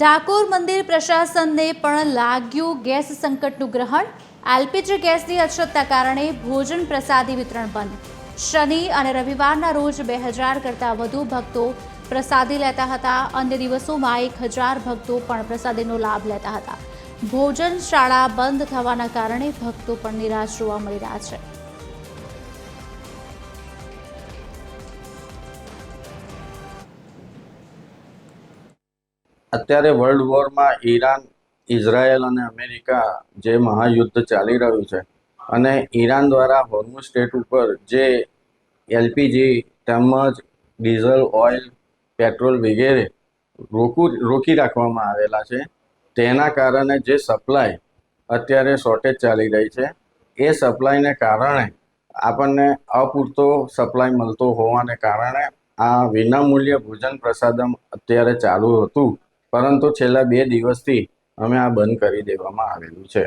ડાકોર મંદિર પ્રશાસનને પણ લાગ્યું ગેસ સંકટનું ગ્રહણ। એલપીજી ગેસની અછતના કારણે ભોજન પ્રસાદી વિતરણ બંધ। શનિ અને રવિવારના રોજ 2000 કરતાં વધુ ભક્તો પ્રસાદી લેતા હતા। અન્ય દિવસોમાં 1000 ભક્તો પણ પ્રસાદીનો લાભ લેતા હતા। ભોજનશાળા બંધ થવાના કારણે ભક્તો પણ નિરાશ જોવા મળી રહ્યા છે। અત્યારે વર્લ્ડ વોરમાં ઈરાન, ઇઝરાયલ અને અમેરિકા જે મહાયુદ્ધ ચાલી રહ્યું છે અને ઈરાન દ્વારા હોર્મુઝ સ્ટ્રેટ ઉપર જે એલપીજી તેમજ ડીઝલ, ઓઇલ, પેટ્રોલ વગેરે રોકી રાખવામાં આવેલા છે। તેના કારણે જે સપ્લાય અત્યારે શોર્ટેજ ચાલી રહી છે એ સપ્લાયને કારણે આપણને અપૂરતો સપ્લાય મળતો હોવાને કારણે આ વિનામૂલ્ય ભોજન પ્રસાદમ અત્યારે ચાલુ હતું, પરંતુ છેલ્લા 2 દિવસથી અમે આ બંધ કરી દેવામાં આવેલું છે।